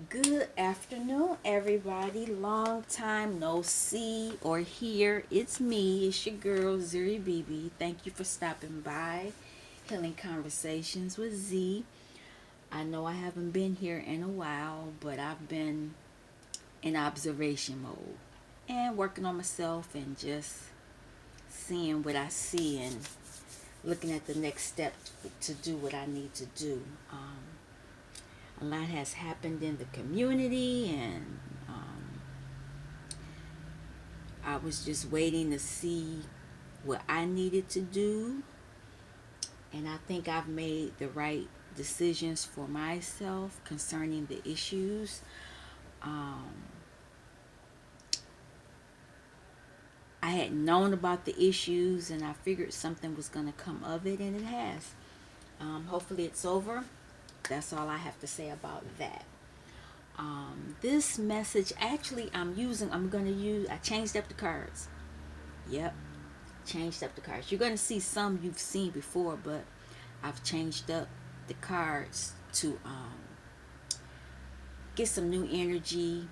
Good afternoon, everybody. Long time no see or hear. It's me, it's your girl, Zuri BB. Thank you for stopping by. Healing Conversations with Z. I know I haven't been here in a while, but I've been in observation mode and working on myself and just seeing what I see and looking at the next step to do what I need to do. A lot has happened in the community, and I was just waiting to see what I needed to do, and I think I've made the right decisions for myself concerning the issues. Um, I had known about the issues, and I figured something was going to come of it, and it has. Hopefully, it's over. That's all I have to say about that. This message actually I'm going to use, I changed up the cards. Yep, changed up the cards. You're going to see some you've seen before, but I've changed up the cards to get some new energy,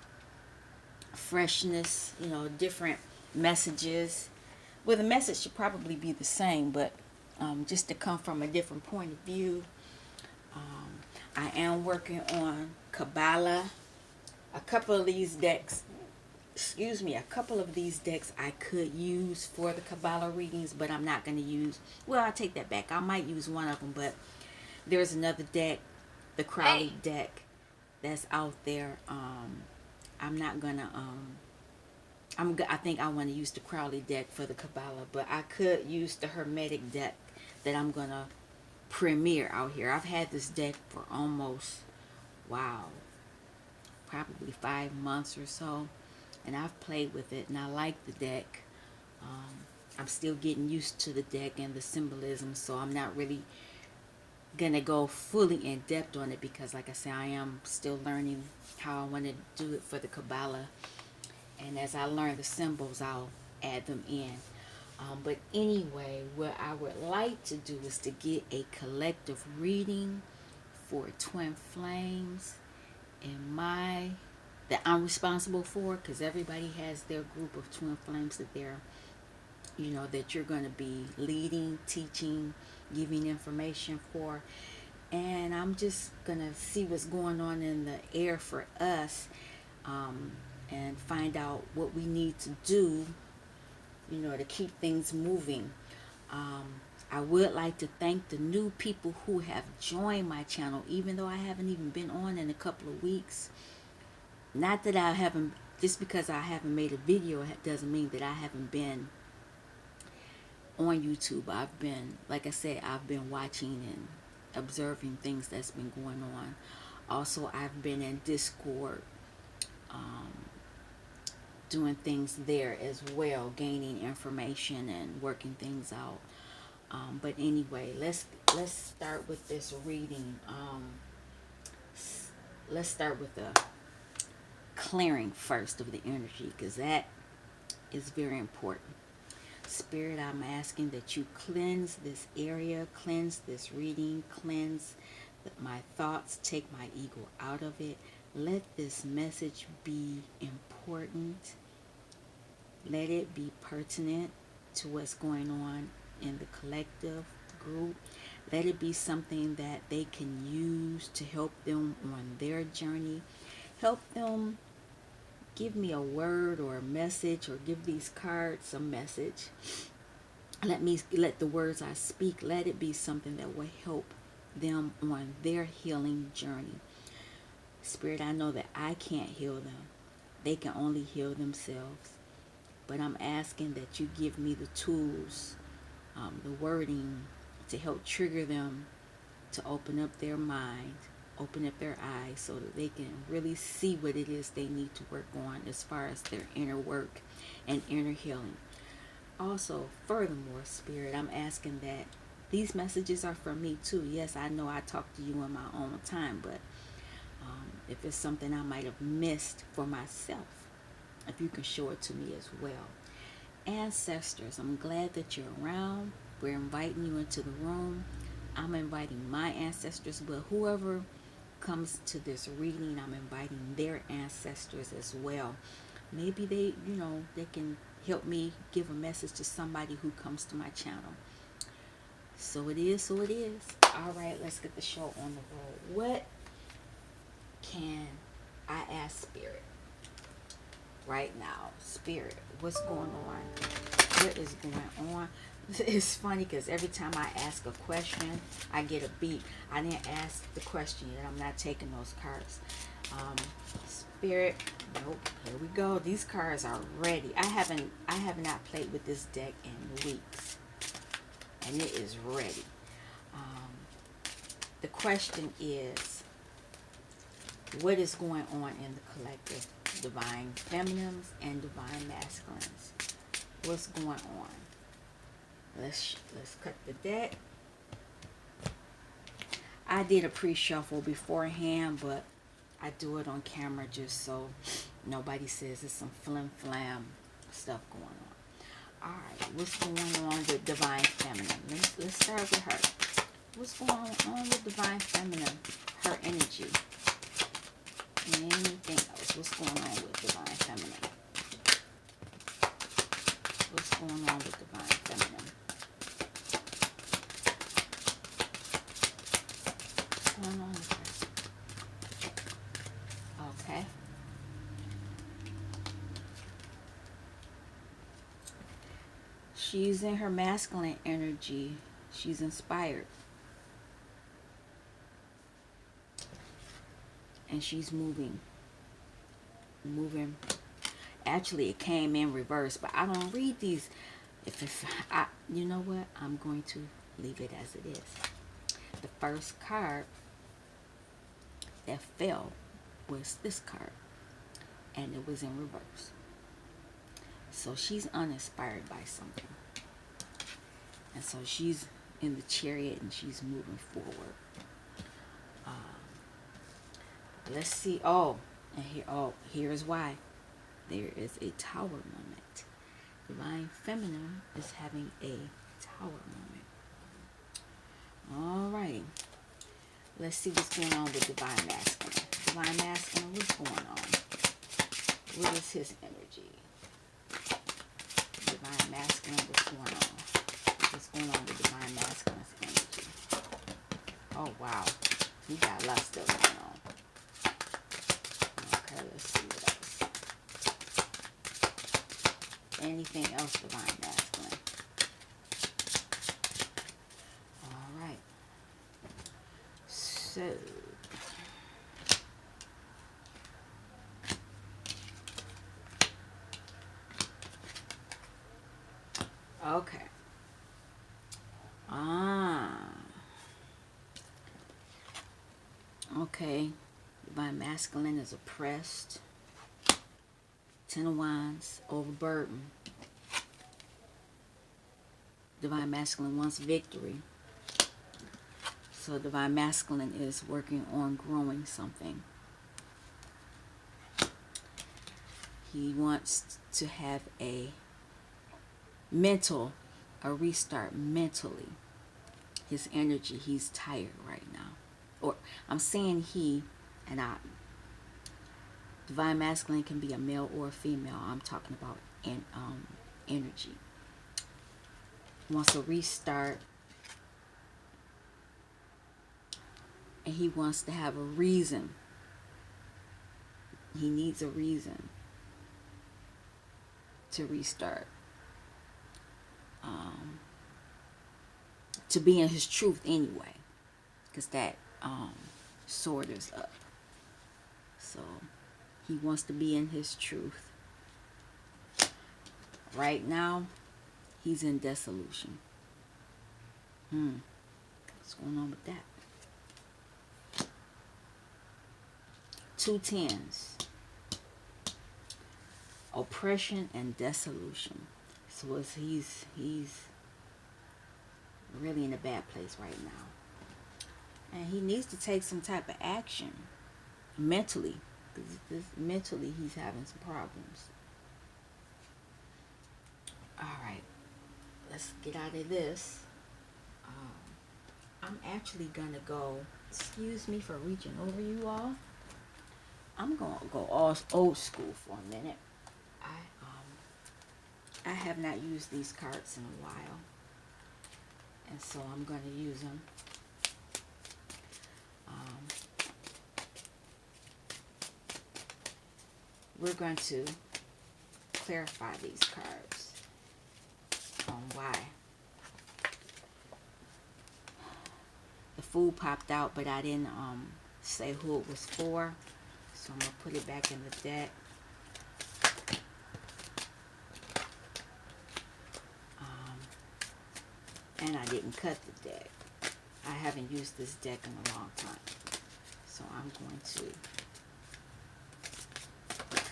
freshness, different messages. Well, the message should probably be the same, but just to come from a different point of view. I am working on Kabbalah. A couple of these decks, a couple of these decks I could use for the Kabbalah readings, but I'm not going to use. Well, I take that back. I might use one of them, but there's another deck, the Crowley deck, that's out there. I'm not gonna. I think I want to use the Crowley deck for the Kabbalah, but I could use the Hermetic deck that I'm gonna premiere out here. I've had this deck for almost, wow, probably 5 months or so, and I've played with it, and I like the deck. I'm still getting used to the deck and the symbolism, so I'm not really gonna go fully in depth on it because, like I said, I am still learning how I want to do it for the Kabbalah, and as I learn the symbols, I'll add them in. But anyway, what I would like to do is to get a collective reading for twin flames and my that I'm responsible for, because everybody has their group of twin flames that that you're going to be leading, teaching, giving information for. And I'm just going to see what's going on in the air for us, and find out what we need to do, to keep things moving. Um, I would like to thank the new people who have joined my channel, even though I haven't even been on in a couple of weeks. Not that I haven't, just because I haven't made a video doesn't mean that I haven't been on YouTube. I've been, like I said, I've been watching and observing things that's been going on. Also, I've been in Discord, um, doing things there as well, gaining information and working things out. But anyway, let's start with this reading. Let's start with the clearing first of the energy, because that is very important. Spirit, I'm asking that you cleanse this area, cleanse this reading, cleanse my thoughts, take my ego out of it. Let this message be important. Let it be pertinent to what's going on in the collective group. Let it be something that they can use to help them on their journey. Help them, give me a word or a message, or give these cards a message. Let the words I speak, let it be something that will help them on their healing journey. Spirit, I know that I can't heal them. They can only heal themselves. But I'm asking that you give me the tools, the wording, to help trigger them to open up their mind, open up their eyes, so that they can really see what it is they need to work on as far as their inner work and inner healing. Also, furthermore, Spirit, I'm asking that these messages are for me too. Yes, I know I talk to you in my own time, but if it's something I might have missed for myself, if you can show it to me as well. Ancestors, I'm glad that you're around. We're inviting you into the room. I'm inviting my ancestors, but whoever comes to this reading, I'm inviting their ancestors as well. Maybe they, they can help me give a message to somebody who comes to my channel. So it is, so it is. All right, let's get the show on the road. What can I ask Spirit right now? Spirit, what's going on? What is going on? It's funny because every time I ask a question, I get a beat. I didn't ask the question yet. I'm not taking those cards. Spirit, nope. Here we go. These cards are ready. I have not played with this deck in weeks, and it is ready. The question is, what is going on in the collective? Divine feminines and divine masculines. What's going on? Let's cut the deck. I did a pre-shuffle beforehand, but I do it on camera just so nobody says there's some flim-flam stuff going on. Alright, what's going on with divine feminine? Let's start with her. What's going on with divine feminine? Her energy. Anything else? What's going on with divine feminine? What's going on with divine feminine? What's going on with her? Okay. She's in her masculine energy. She's inspired. And she's moving. Actually, it came in reverse, but I don't read these. You know what? I'm going to leave it as it is. The first card that fell was this card, and it was in reverse. So she's uninspired by something, and so she's in the Chariot and she's moving forward. Let's see. Here's why. There is a tower moment. Divine feminine is having a tower moment. Alrighty. Let's see what's going on with divine masculine. Divine masculine, what's going on? What is his energy? Divine masculine, what's going on? What's going on with divine masculine's energy? Oh wow. He got a lot of stuff going on. Okay, let's see what else. Anything else divine masculine? Alright. So okay. Okay. Divine masculine is oppressed. Ten of Wands, overburdened. Divine masculine wants victory. So divine masculine is working on growing something. He wants to have a restart mentally. His energy, he's tired right now. Or I'm saying he, and divine masculine can be a male or a female. I'm talking about energy. He wants a restart, and he wants to have a reason. He needs a reason to restart. To be in his truth anyway, because that sword is up. So he wants to be in his truth. Right now, he's in dissolution. What's going on with that? 2 tens. Oppression and dissolution. So he's really in a bad place right now. And he needs to take some type of action mentally. Because mentally he's having some problems. Alright. Let's get out of this. I'm actually going to go Excuse me for reaching over you all. I'm gonna go all old school for a minute. I have not used these cards in a while, and so I'm gonna use them. We're going to clarify these cards on why the Fool popped out, but I didn't say who it was for, so I'm gonna put it back in the deck. And I didn't cut the deck. I haven't used this deck in a long time, so I'm going to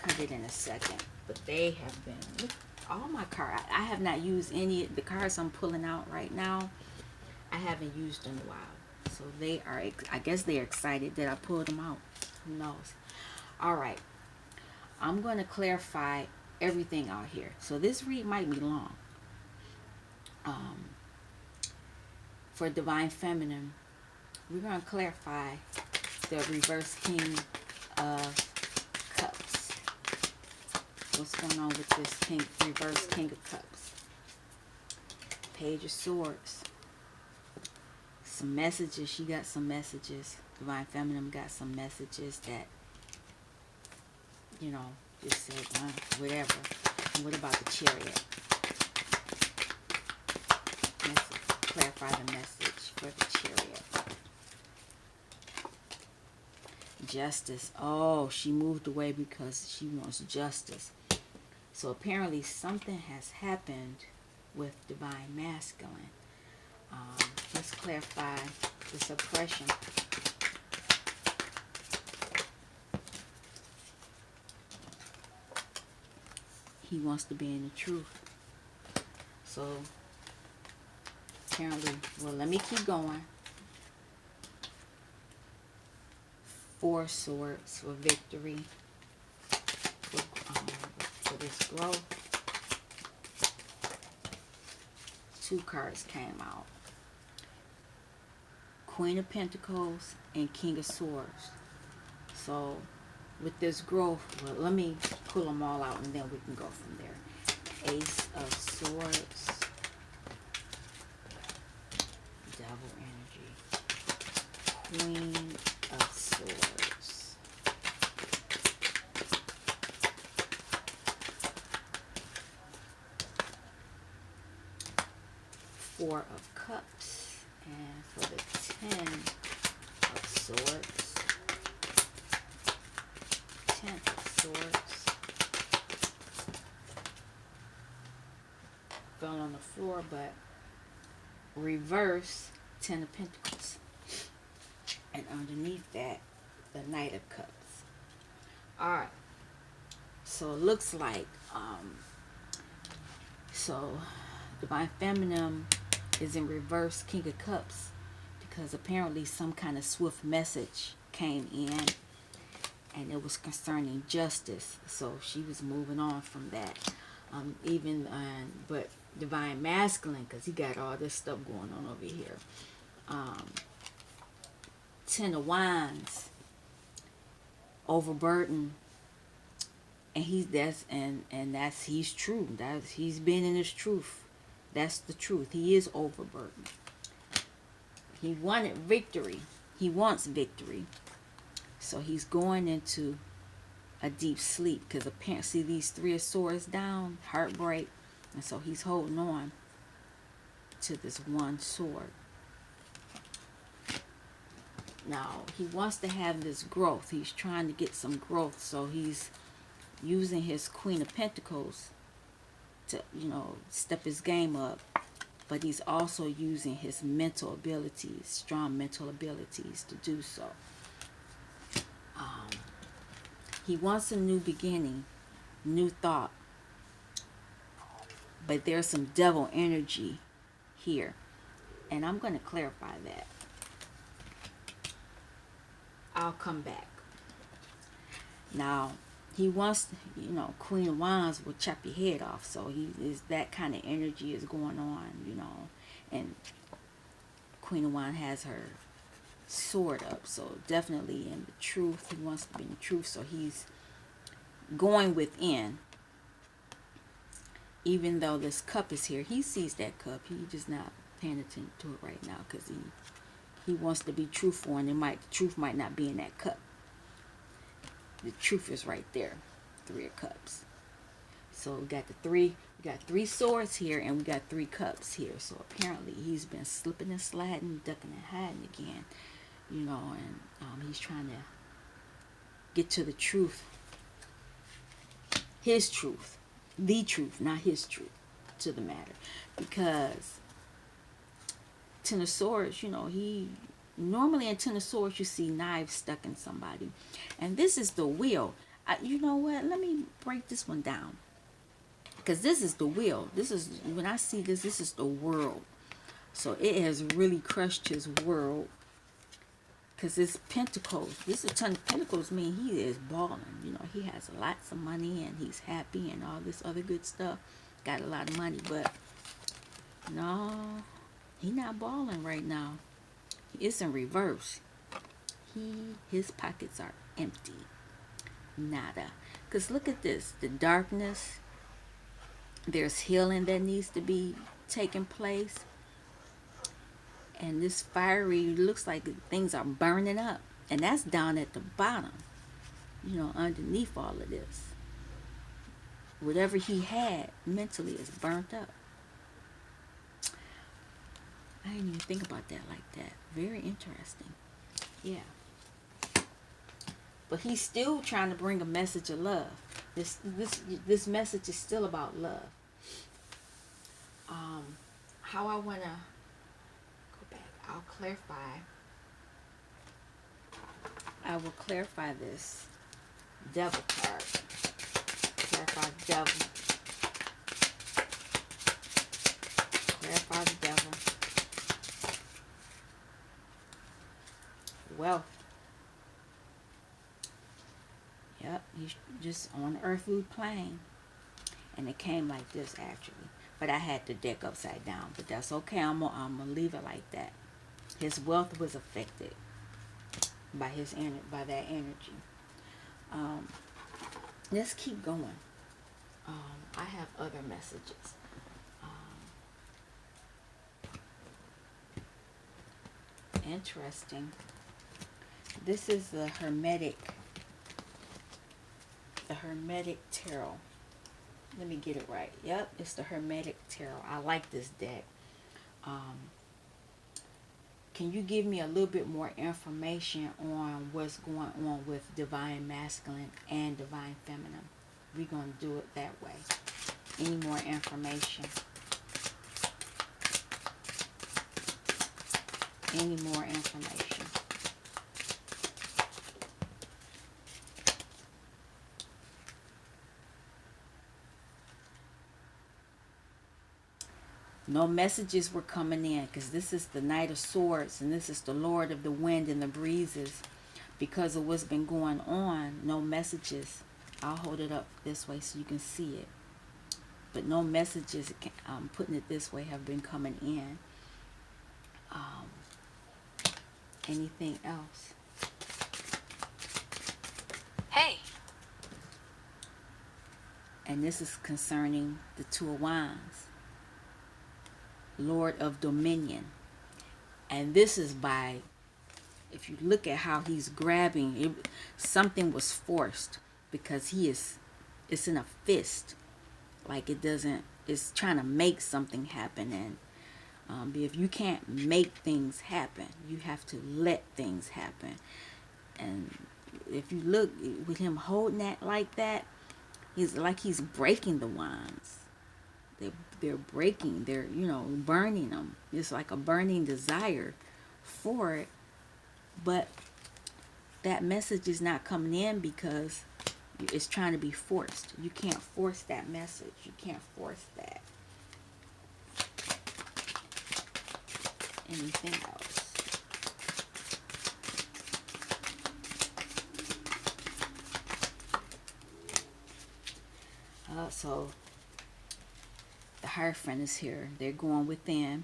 cut it in a second. But they have been, look, all my cards, I have not used any of the cards I'm pulling out right now. I haven't used in a while, so they are, I guess they're excited that I pulled them out. Who knows? All right, I'm going to clarify everything out here. So this read might be long. For Divine Feminine, we're going to clarify the reverse King of Cups. What's going on with this reverse King of Cups? Page of Swords. Some messages. She got some messages. Divine Feminine got some messages that, you know, just said, whatever. And what about the Chariot? Clarify the message for the Chariot. Justice. Oh, she moved away because she wants justice. So apparently something has happened with Divine Masculine. Let's clarify the suppression. He wants to be in the truth. So apparently, well, let me keep going. 4 swords for victory, for this growth. 2 cards came out. Queen of Pentacles and King of Swords. So with this growth, well, let me pull them all out and then we can go from there. Ace of Swords. Devil energy. Queen of Swords. 4 of Cups. And for the 10 of Swords. 10 of Swords. Fell on the floor, but reverse 10 of Pentacles, and underneath that the Knight of Cups. Alright, so it looks like so Divine Feminine is in reverse King of Cups because apparently some kind of swift message came in and it was concerning justice, so she was moving on from that. But Divine Masculine, because he got all this stuff going on over here. 10 of Wands, overburdened, and he's true. He's been in his truth. That's the truth. He is overburdened. He wanted victory. He wants victory. So he's going into a deep sleep because apparently, see these 3 of Swords down, heartbreak, and so he's holding on to this 1 sword. Now he wants to have this growth. He's trying to get some growth, so he's using his Queen of Pentacles to, you know, step his game up, but he's also using his mental abilities, strong mental abilities to do so. He wants a new beginning, new thought, but there's some devil energy here, and I'm going to clarify that. I'll come back. Now, he wants, you know, Queen of Wands will chop your head off, so he is, that kind of energy is going on, you know, and Queen of Wands has her sword up. So definitely in the truth. He wants to be in the truth. So he's going within. Even though this cup is here, he sees that cup. He just not paying attention to it right now because he wants to be truthful, and the truth might not be in that cup. The truth is right there. 3 of Cups. So we got three swords here, and we got 3 cups here. So apparently he's been slipping and sliding, ducking and hiding again, and he's trying to get to the truth. His truth. The truth, not his truth, to the matter. Because Ten of Swords, he normally in Ten of Swords you see knives stuck in somebody, and this is the wheel. You know what? Let me break this one down, because this is the wheel. This is, when I see this, this is the world. So it has really crushed his world, because it's Pentacles. This is 10 of Pentacles mean he is balling. He has lots of money and he's happy and all this other good stuff. Got a lot of money, but no, he not balling right now. It's in reverse. His pockets are empty. Nada. Because look at this. The darkness. There's healing that needs to be taking place. And this fiery, looks like things are burning up. And that's down at the bottom. Underneath all of this. Whatever he had mentally is burnt up. I didn't even think about that like that. Very interesting. Yeah. But he's still trying to bring a message of love. This message is still about love. How I want to go back. I'll clarify. I will clarify this devil card. Clarify the devil. Clarify the devil. Wealth. Yep, he's just on the earthly plane. And it came like this, actually. But I had the deck upside down. But that's okay. I'm gonna leave it like that. His wealth was affected by that energy. Let's keep going. I have other messages. Interesting. This is the Hermetic Tarot. Let me get it right. Yep, it's the Hermetic Tarot. I like this deck. Can you give me a little bit more information on what's going on with Divine Masculine and Divine Feminine? We're going to do it that way. Any more information? Any more information? No messages were coming in, because this is the Knight of Swords and this is the Lord of the Wind and the Breezes. Because of what's been going on, no messages. I'll hold it up this way so you can see it. But no messages, I'm putting it this way, have been coming in. Anything else? Hey. And this is concerning the Two of Wands. Lord of Dominion. And this is by, if you look at how he's grabbing it, something was forced, because it's in a fist, like it's trying to make something happen. And if you can't make things happen, you have to let things happen. And if you look with him holding that like that, he's breaking the wands. They're breaking, they're burning them. It's like a burning desire for it. But that message is not coming in because it's trying to be forced. You can't force that message. You can't force that. Anything else? So the Hierophant is here. They're going within.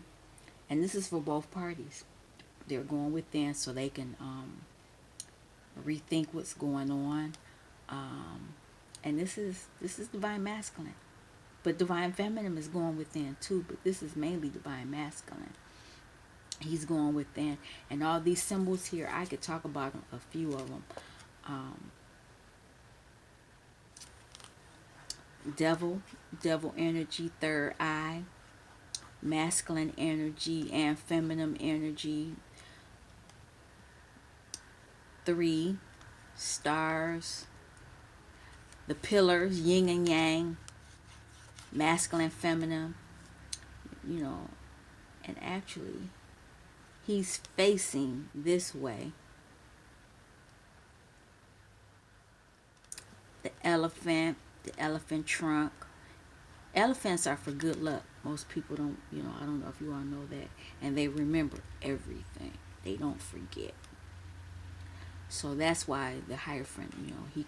And this is for both parties. They're going within so they can rethink what's going on. And this is divine masculine. But divine feminine is going within too, but this is mainly divine masculine. He's going within. And all these symbols here, I could talk about a few of them. Devil energy, third eye, masculine energy and feminine energy. 3 stars, the pillars, yin and yang, masculine, feminine, and actually he's facing this way. The elephant trunk. Elephants are for good luck. Most people don't, I don't know if you all know that. And they remember everything. They don't forget. So that's why the Hierophant, he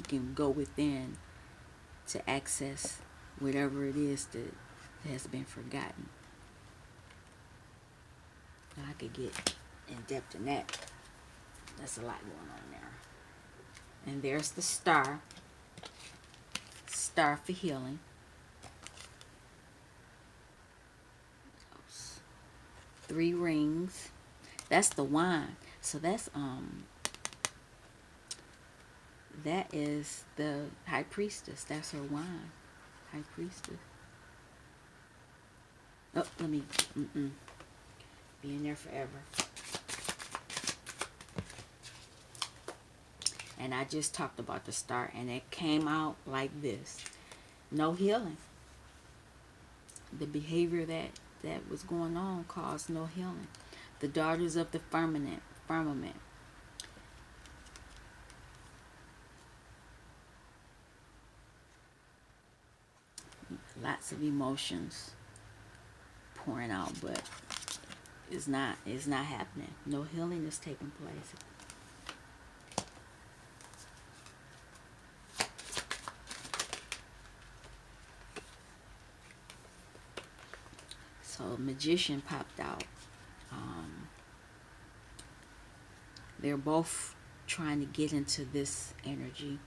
can go within to access whatever it is that has been forgotten. Now I could get in depth in that. That's a lot going on there. And there's the star. Star for healing. 3 rings. That's the wand. So that is the high priestess. That's her wand. High priestess. Oh, let me be in there forever. And I just talked about the star, and it came out like this. No healing. The behavior that was going on caused no healing. The daughters of the firmament. Lots of emotions pouring out, but it's not happening. No healing is taking place. So magician popped out. They're both trying to get into this energy,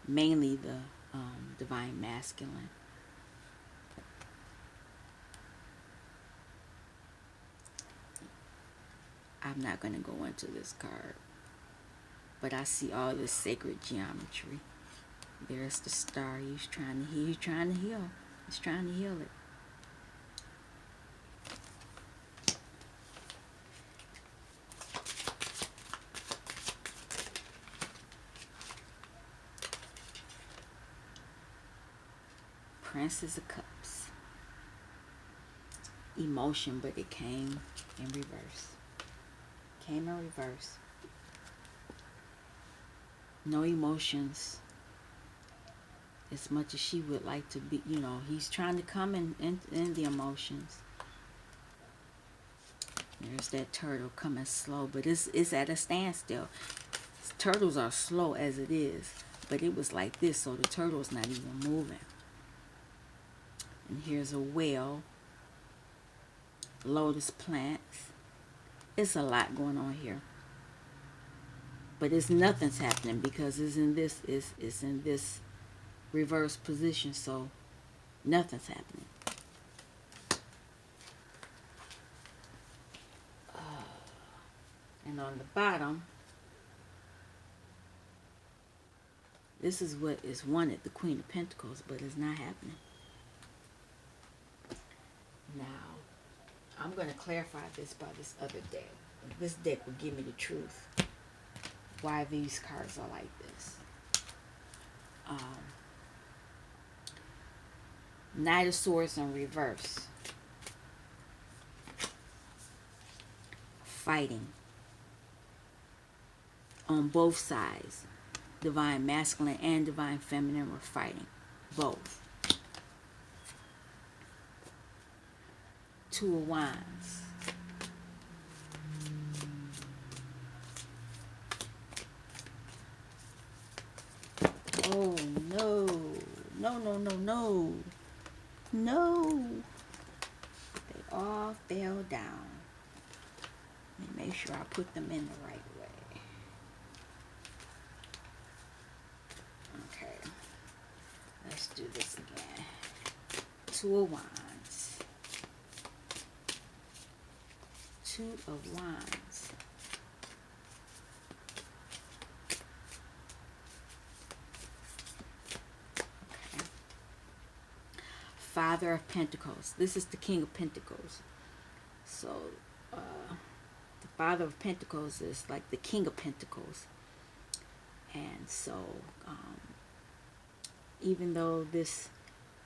mainly the divine masculine. I'm not going to go into this card, but I see all this sacred geometry. There's the star. He's trying to heal. He's trying to heal it. Princess of Cups. Emotion, but it came in reverse. No emotions as much as she would like to be. He's trying to come in the emotions. There's that turtle coming slow, but it's at a standstill. Turtles are slow as it is, but it was like this, so the turtle's not even moving. And here's a whale, lotus plants. It's a lot going on here, but nothing's happening because it's in this reverse position, so nothing's happening. And on the bottom, this is what is wanted, the Queen of Pentacles, but it's not happening. Now, I'm going to clarify this by this other deck. This deck will give me the truth. Why these cards are like this. Knight of Swords in reverse. Fighting. On both sides. Divine masculine and divine feminine were fighting. Both. 2 of Wands. Oh no. No. They all fell down. Let me make sure I put them in the right way. Okay, let's do this again. Two of Wands. Two of Wands. Okay. Father of Pentacles. This is the King of Pentacles. So, the Father of Pentacles is like the King of Pentacles. And so, even though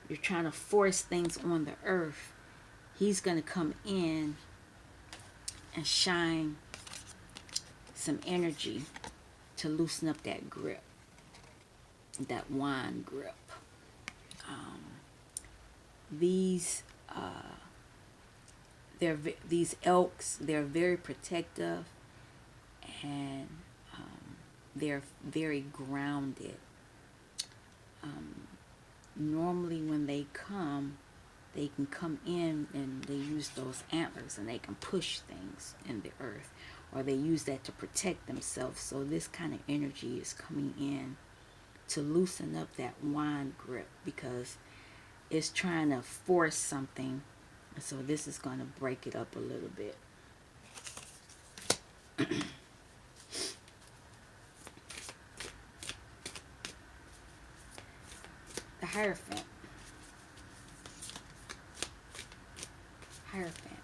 you're trying to force things on the earth, he's going to come in and shine some energy to loosen up that grip, that wand grip. These elks, they're very protective, and they're very grounded. Normally when they can come in and they use those antlers and they can push things in the earth, or they use that to protect themselves. So this kind of energy is coming in to loosen up that wand grip, because it's trying to force something. So this is going to break it up a little bit. The Hierophant. Hierophant.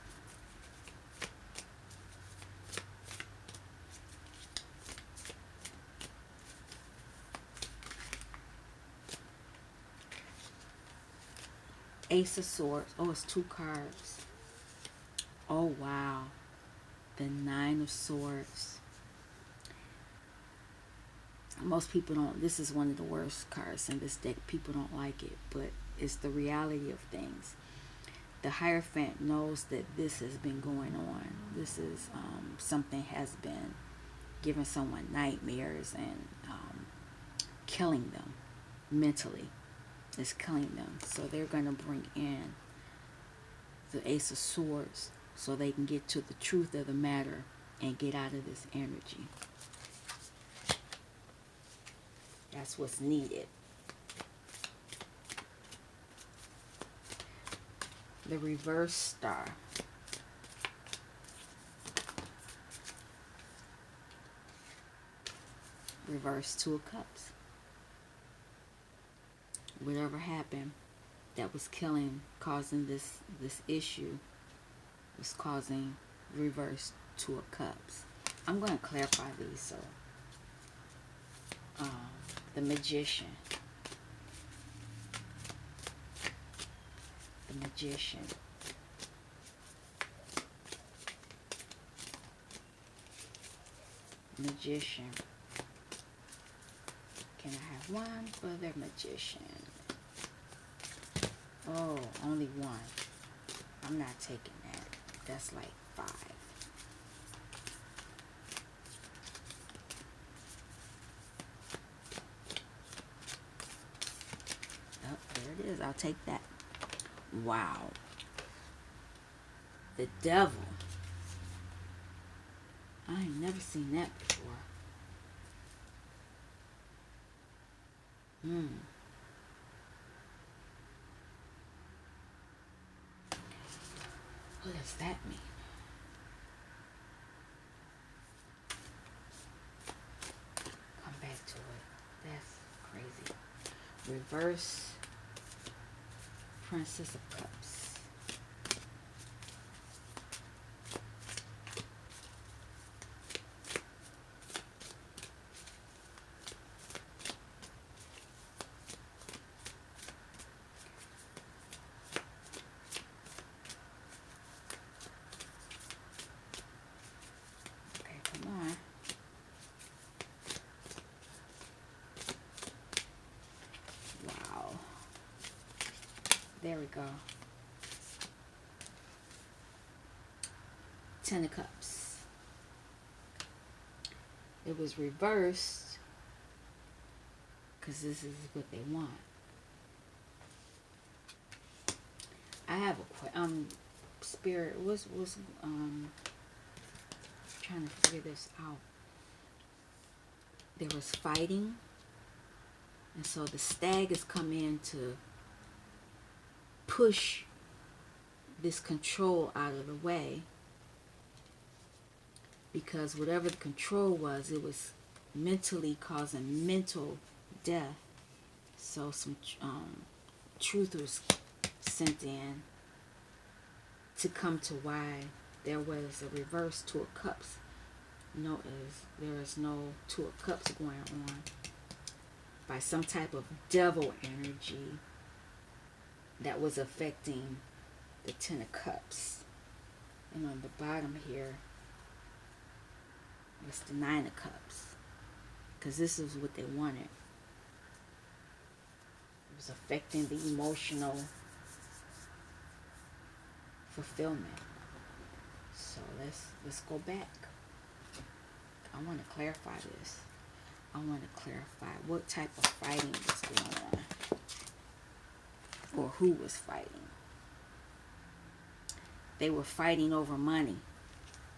Ace of Swords. Oh, it's two cards. Oh, wow. The Nine of Swords. Most people don't, this is one of the worst cards in this deck. People don't like it, but it's the reality of things. The Hierophant knows that this has been going on. This is something has been giving someone nightmares and killing them mentally. It's killing them. So they're going to bring in the Ace of Swords so they can get to the truth of the matter and get out of this energy. That's what's needed. The Reverse Star. Reverse Two of Cups. Whatever happened that was causing this issue, was causing reverse Two of Cups. I'm going to clarify these. So, the Magician. The Magician. Magician. Can I have one for the Magician? Oh, only one. I'm not taking that. That's like 5. Oh, there it is. I'll take that. Wow. The Devil. I ain't never seen that before. What does that mean? Come back to it. That's crazy. Reverse Princess of Cups. There we go. 10 of Cups. It was reversed because this is what they want. I have a Spirit. trying to figure this out. There was fighting, and so the stag has come in to push this control out of the way, because whatever the control was, it was mentally causing mental death. So some truth was sent in to come to why there was a reverse Two of Cups. Notice there is no Two of Cups going on by some type of devil energy that was affecting the Ten of Cups. And on the bottom here, it's the Nine of Cups, because this is what they wanted. It was affecting the emotional fulfillment. So let's go back. I want to clarify this. I want to clarify what type of fighting was going on, or who was fighting. They were fighting over money,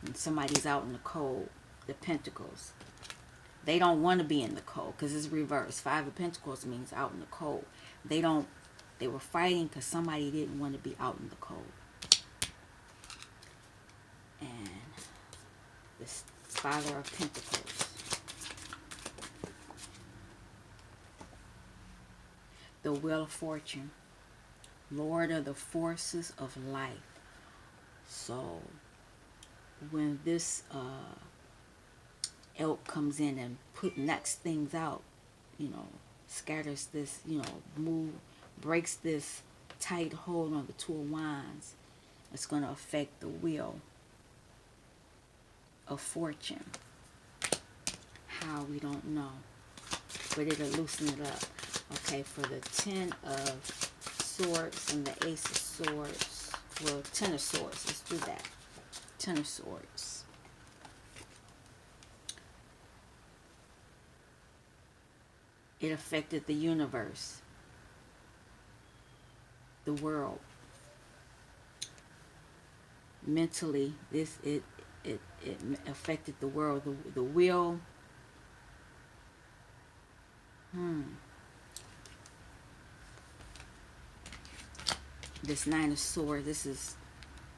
and somebody's out in the cold. The Pentacles. They don't want to be in the cold because it's reversed. Five of Pentacles means out in the cold. They were fighting because somebody didn't want to be out in the cold. And this Father of Pentacles. The Wheel of Fortune. Lord of the forces of life. So when this elk comes in and knocks things out, scatters this, breaks this tight hold on the Two of Wands, it's going to affect the Wheel of Fortune. How, we don't know, but it'll loosen it up. Okay, for the Ten of Swords and the Ace of Swords, well, Ten of Swords, let's do that. Ten of Swords. It affected the universe, the world. Mentally, it affected the world. The wheel. This Nine of Swords.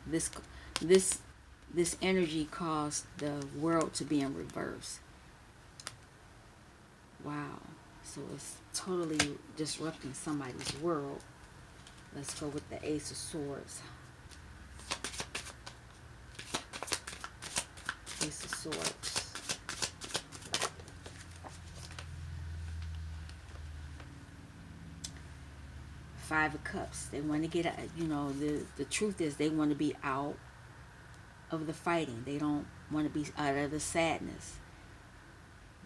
This energy caused the world to be in reverse. Wow. So it's totally disrupting somebody's world. Let's go with the Ace of Swords. Ace of Swords. Five of Cups. They want to get out, the truth is they want to be out of the fighting. They don't want to be out of the sadness.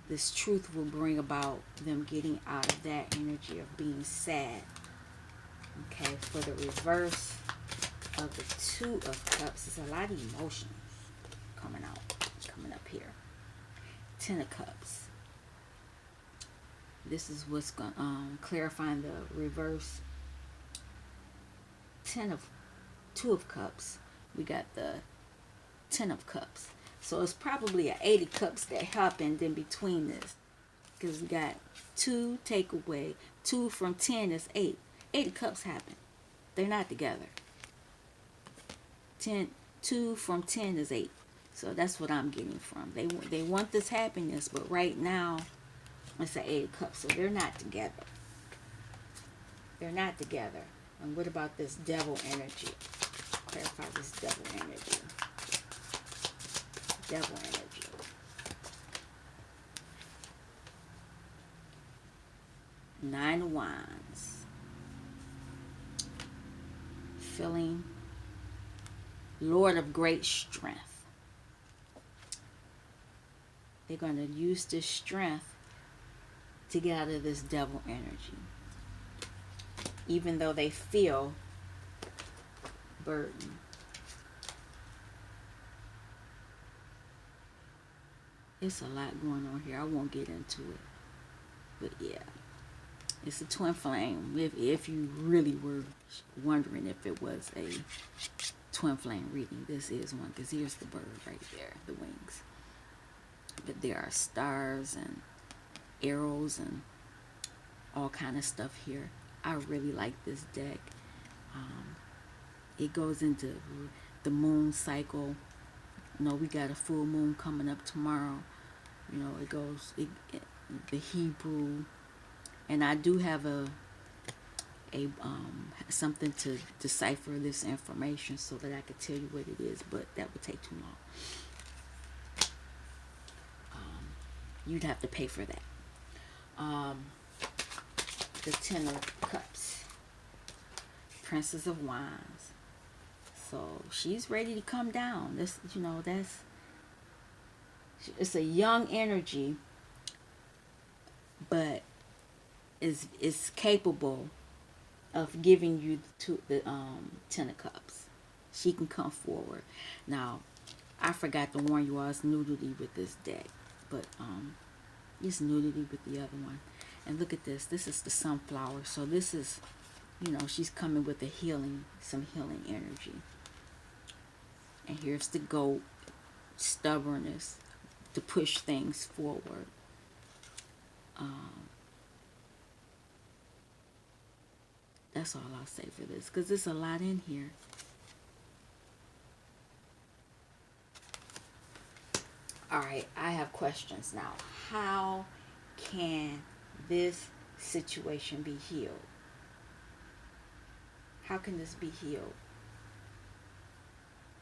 This truth will bring about them getting out of that energy of being sad. Okay, for the reverse of the Two of Cups, there's a lot of emotions coming up here. Ten of Cups. This is what's going clarifying the reverse. Two of Cups. We got the Ten of Cups. So it's probably an 80 cups that happened in between this. Because we got 2 take away. 2 from 10 is 8. 80 cups happen. They're not together. 2 from 10 is 8. So that's what I'm getting from. They want this happiness, but right now it's an 8 of cups. So they're not together. They're not together. And what about this devil energy? Clarify this devil energy. Devil energy. Nine of Wands. Feeling Lord of great strength. They're going to use this strength to get out of this devil energy. Even though they feel burden. It's a lot going on here. I won't get into it. But yeah. It's a twin flame. If you really were wondering if it was a twin flame reading, this is one. Because here's the bird right there. The wings. but there are stars and arrows and all kind of stuff here. I really like this deck. It goes into the moon cycle. We got a full moon coming up tomorrow. It goes the Hebrew, and I do have a something to decipher this information so that I could tell you what it is, but that would take too long. You'd have to pay for that. The Ten of Cups, Princess of Wands. So she's ready to come down. It's a young energy, but is capable of giving you the Ten of Cups. She can come forward. Now, I forgot to warn you all, it's nudity with this deck, but it's nudity with the other one. And look at this. This is the Sunflower. So this is, she's coming with some healing energy. And here's the Goat, stubbornness, to push things forward. That's all I'll say for this, because there's a lot in here. All right, I have questions now. How can this situation be healed? How can this be healed?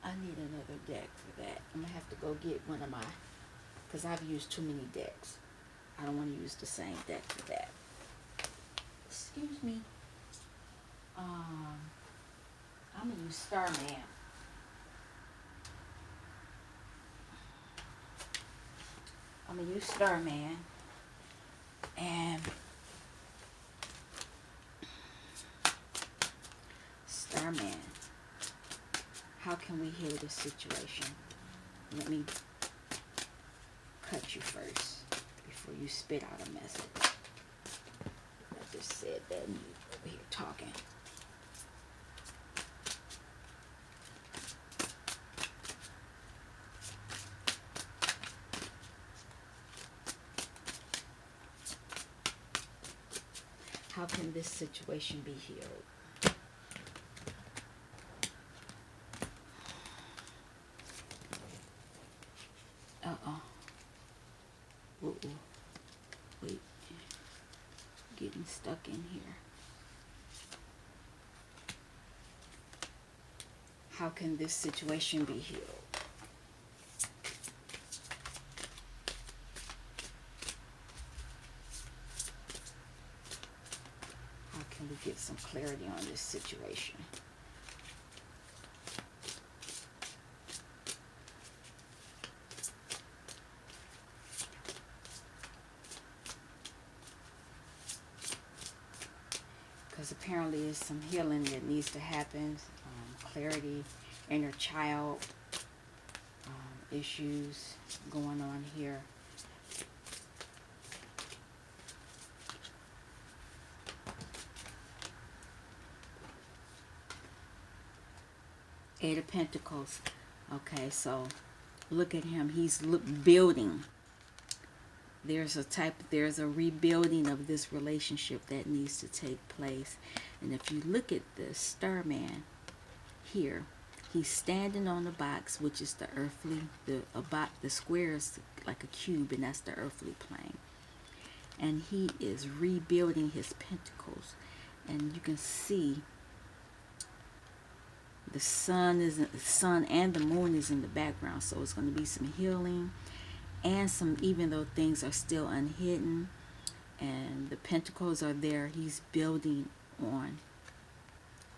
I need another deck for that. I'm going to have to go get one of my, because I've used too many decks. I don't want to use the same deck for that. Excuse me. I'm going to use Starman. I'm going to use Starman. And Starman, how can we heal this situation? Let me cut you first before you spit out a message. I just said that and you over here talking. How can this situation be healed? Wait. Getting stuck in here. How can this situation be healed? How can we get some clarity on this situation? Because apparently there's some healing that needs to happen. Clarity, inner child issues going on here. Eight of Pentacles. Okay, so look at him. He's building. There's a rebuilding of this relationship that needs to take place. And if you look at the Starman here, he's standing on the box, which is the earthly, the square is like a cube, and that's the earthly plane. And he is rebuilding his pentacles. And you can see the sun and the moon is in the background, so it's going to be some healing and some, even though things are still unhidden and the pentacles are there, he's building on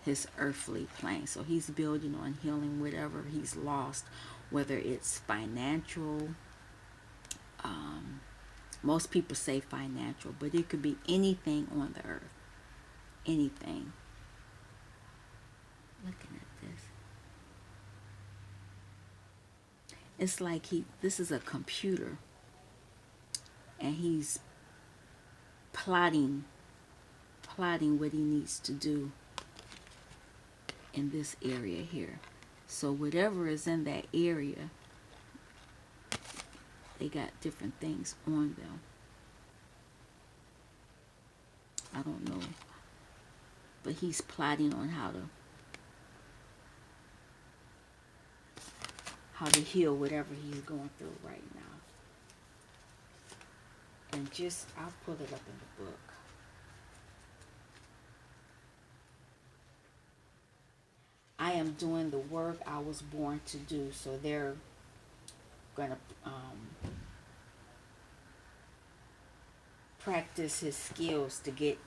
his earthly plane. So he's building on healing whatever he's lost, whether it's financial. Most people say financial, but it could be anything on the earth. Anything. Looking at this. It's like this is a computer, and he's plotting what he needs to do in this area here. So whatever is in that area, They got different things on them. I don't know. But he's plotting on how to heal whatever he's going through right now. And just, I'll pull it up in the book. I am doing the work I was born to do. So they're going to practice his skills to get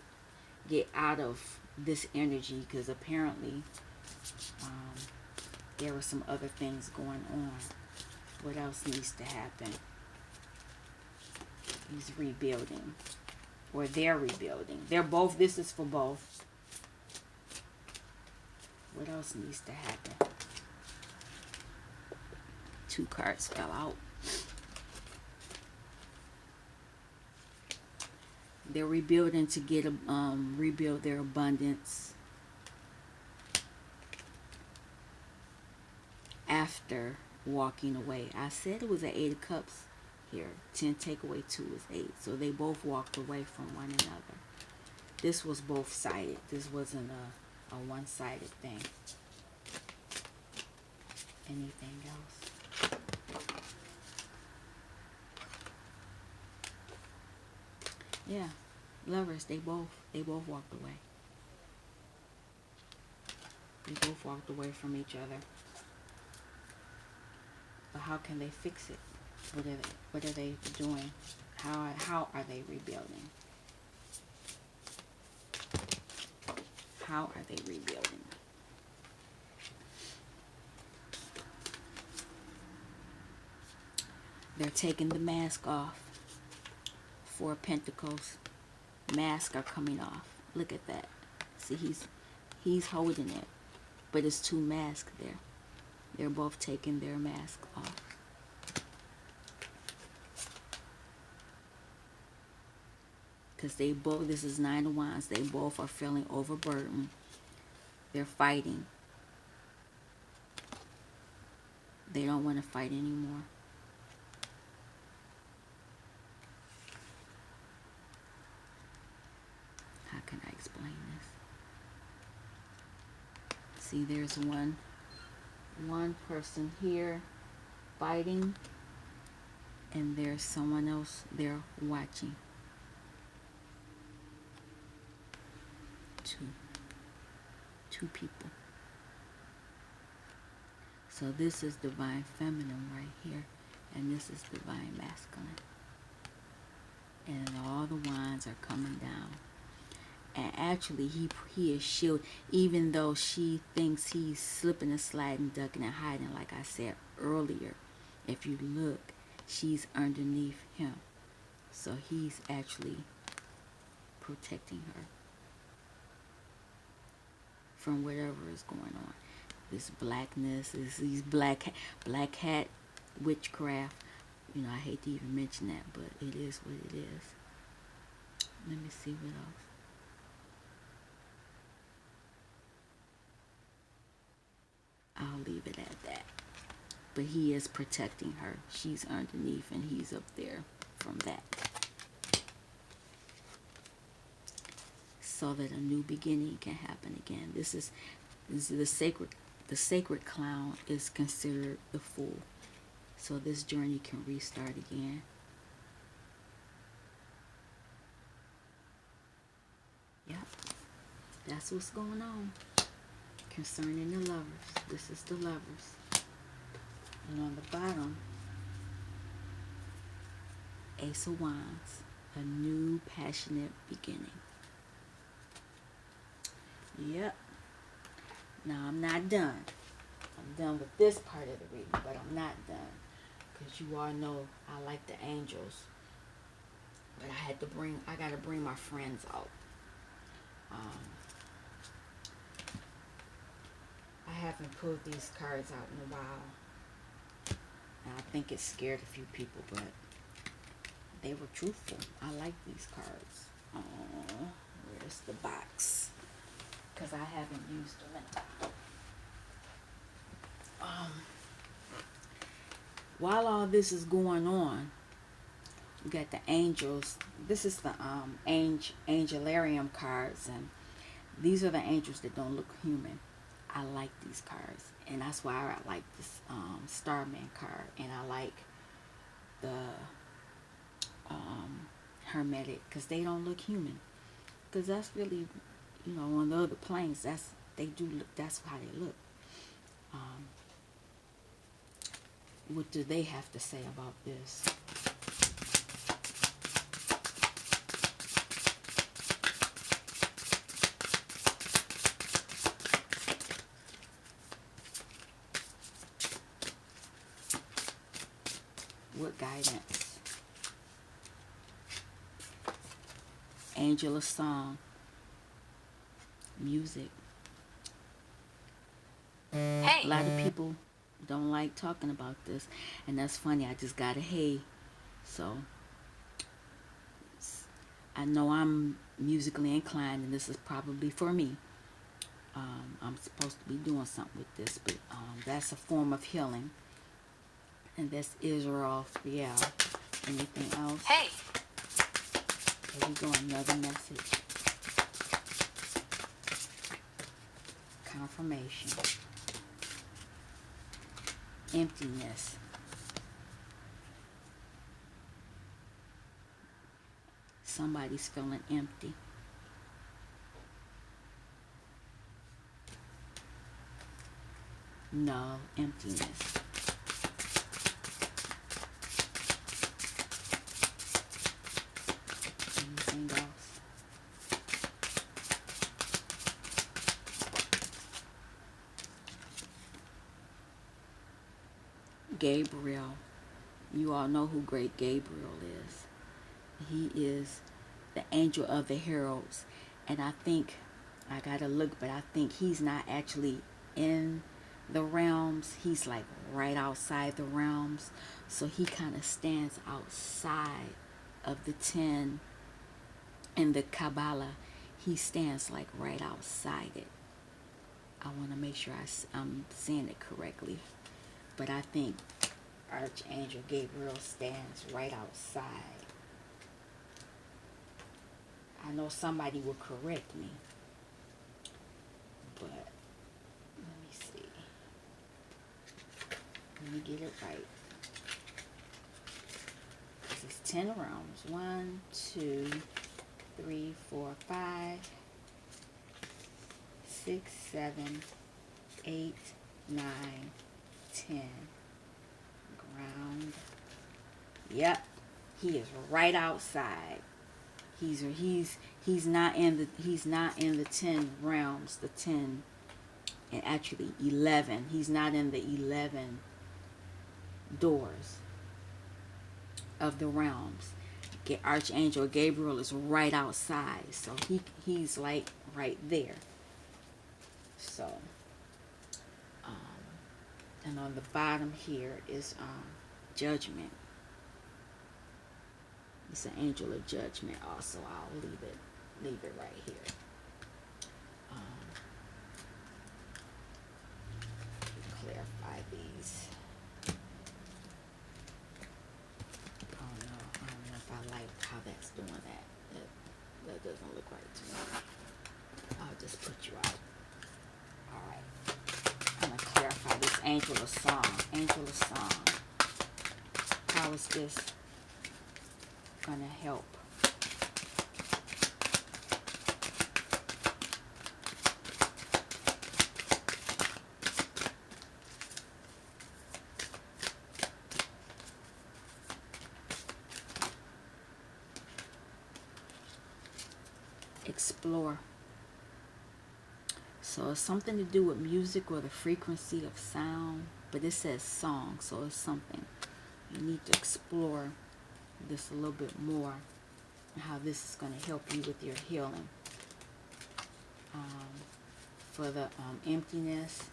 out of this energy, because apparently there were some other things going on. What else needs to happen? He's rebuilding, or they're rebuilding. They're both. This is for both. What else needs to happen? 2 cards fell out. They're rebuilding to get rebuild their abundance after walking away. I said it was an 8 of Cups here. 10 take away 2 is 8. So they both walked away from one another. This was both sided. This wasn't a one-sided thing. Anything else? Yeah, Lovers, they both walked away. They both walked away from each other. But how can they fix it? What are they doing? How are they rebuilding? How are they rebuilding? They're taking the mask off. 4 of Pentacles. Masks are coming off. Look at that. See, he's holding it, but it's 2 masks there. They're both taking their mask off. Because they both, this is 9 of Wands, they both are feeling overburdened. They're fighting. They don't want to fight anymore. How can I explain this? See, there's one person here fighting, and there's someone else there watching. 2 people. So this is divine feminine right here, and this is divine masculine. And all the wands are coming down. And actually, he is shielded, even though she thinks he's slipping and sliding, ducking and hiding. Like I said earlier, if you look, she's underneath him. So he's actually protecting her from whatever is going on. This blackness, these black hat witchcraft. You know, I hate to even mention that, but it is what it is. Let me see what else. I'll leave it at that. But he is protecting her. She's underneath and he's up there from that. So that a new beginning can happen again. This is the sacred clown is considered the Fool. So this journey can restart again. Yep. That's what's going on concerning the Lovers. This is the Lovers. And on the bottom, Ace of Wands, a new passionate beginning. Yep. Now I'm not done. I'm done with this part of the reading, but I'm not done. Because you all know I like the angels. But I gotta bring my friends out. I haven't pulled these cards out in a while. And I think it scared a few people, but they were truthful. I like these cards. Where's the box? Because I haven't used them. While all this is going on, You got the angels. This is the Angelarium cards, and these are the angels that don't look human. I like these cards, and that's why I like this Starman card, and I like the Hermetic, because they don't look human. Because that's really, on the other planes, they do look. That's how they look. Um, what do they have to say about this? What guidance? Angel of song, music. Hey. A lot of people don't like talking about this, and that's funny. I just got a hey, so I know I'm musically inclined, and this is probably for me. I'm supposed to be doing something with this, but that's a form of healing, and that's Israel. Yeah. Anything else? Hey. Here we go. Another message. Confirmation. Emptiness. Somebody's feeling empty. No, emptiness. Anything else? Gabriel. You all know who Great Gabriel is. He is the angel of the heralds. And I think, I gotta look, but I think he's not actually in the realms. He's like right outside the realms. So he kind of stands outside of the 10 in the Kabbalah. He stands like right outside it. I want to make sure I'm saying it correctly. But I think Archangel Gabriel stands right outside. I know somebody will correct me, but let me see. Let me get it right. This is 10 realms. 1, 2, 3, 4, 5, 6, 7, 8, 9, 10. Ground. Yep, he is right outside. He's not in the 10 realms, the 10, and actually 11. He's not in the 11 doors of the realms. Archangel Gabriel is right outside, so he's like right there. So, and on the bottom here is judgment. It's an angel of judgment also. I'll leave it right here. Clarify these. I don't know if I like how that's doing that. That doesn't look right to me. I'll just put you out. Alright. I'm going to clarify this angel of song. Angel of song. How is this going to help? Explore. So it's something to do with music or the frequency of sound, but it says song, so it's something. You need to explore this a little bit more, and how this is going to help you with your healing. For the emptiness,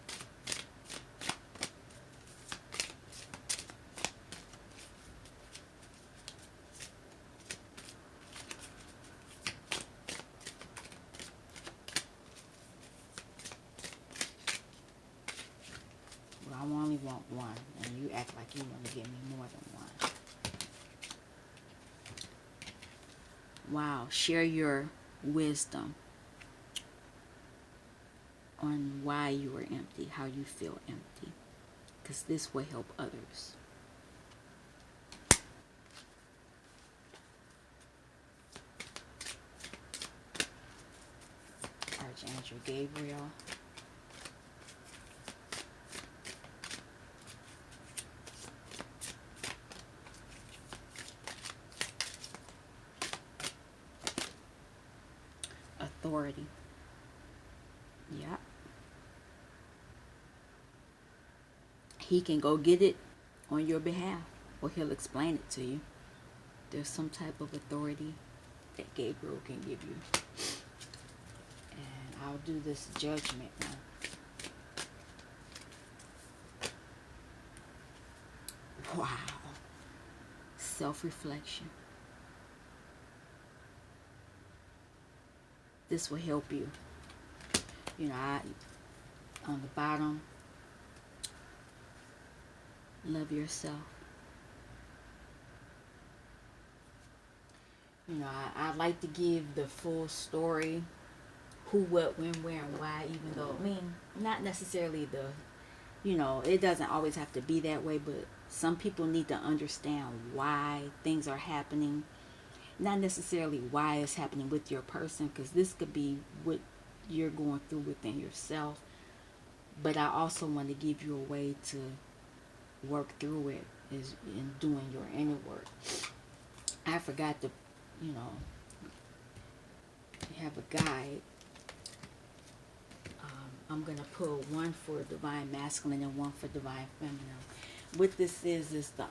well, I only want one, and you act like you want to give me more than one. Wow. Share your wisdom on why you are empty, how you feel empty, because this will help others. Archangel Gabriel. Authority. Yep. He can go get it on your behalf, or he'll explain it to you. There's some type of authority that Gabriel can give you. And I'll do this judgment now. Wow. Self-reflection. This will help you. You know, on the bottom, love yourself. You know, I like to give the full story, who, what, when, where, and why, even though, I mean, not necessarily it doesn't always have to be that way, but some people need to understand why things are happening. Not necessarily why it's happening with your person, because this could be what you're going through within yourself. But I also want to give you a way to work through it, is in doing your inner work. I forgot to, have a guide. I'm going to put one for divine masculine and one for divine feminine. What this is the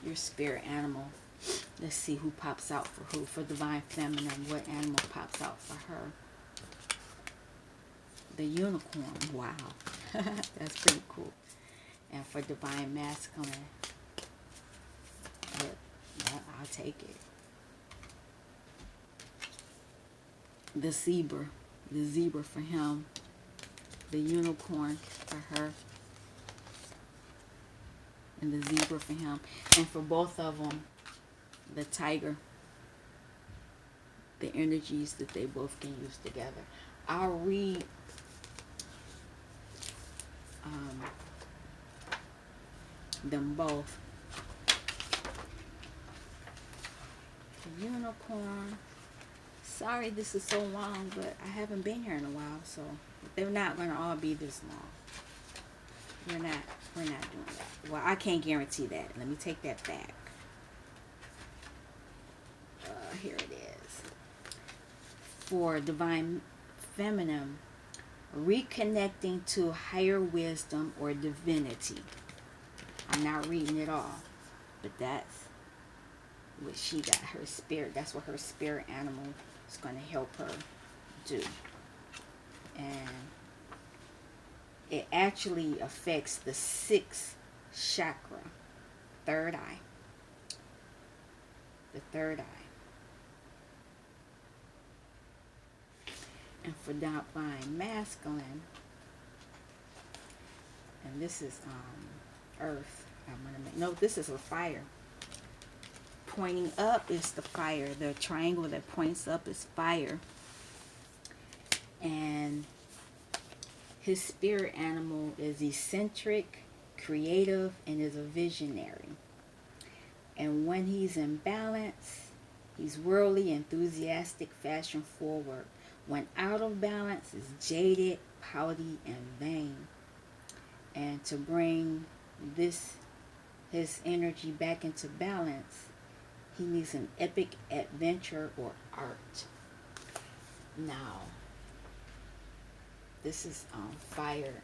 your spirit animal. Let's see who pops out for who. For divine feminine, what animal pops out for her? The unicorn. Wow. That's pretty cool. And for divine masculine, I'll take it. The zebra. The zebra for him. The unicorn for her. And the zebra for him. And for both of them, the tiger. The energies that they both can use together. I'll read them both. The unicorn. Sorry this is so long, but I haven't been here in a while, so they're not going to all be this long. We're not doing that. Well, I can't guarantee that. Let me take that back. Here it is. For divine feminine, reconnecting to higher wisdom or divinity. I'm not reading it all, but that's what she got. Her spirit. That's what her spirit animal is going to help her do. And it actually affects the sixth chakra, third eye. The third eye. And for divine masculine, and this is earth. This is a fire. Pointing up is the fire. The triangle that points up is fire. And his spirit animal is eccentric, creative, and is a visionary. And when he's in balance, he's worldly, enthusiastic, fashion forward. When out of balance, is jaded, pouty, and vain. And to bring his energy back into balance, he needs an epic adventure or art. Now, this is fire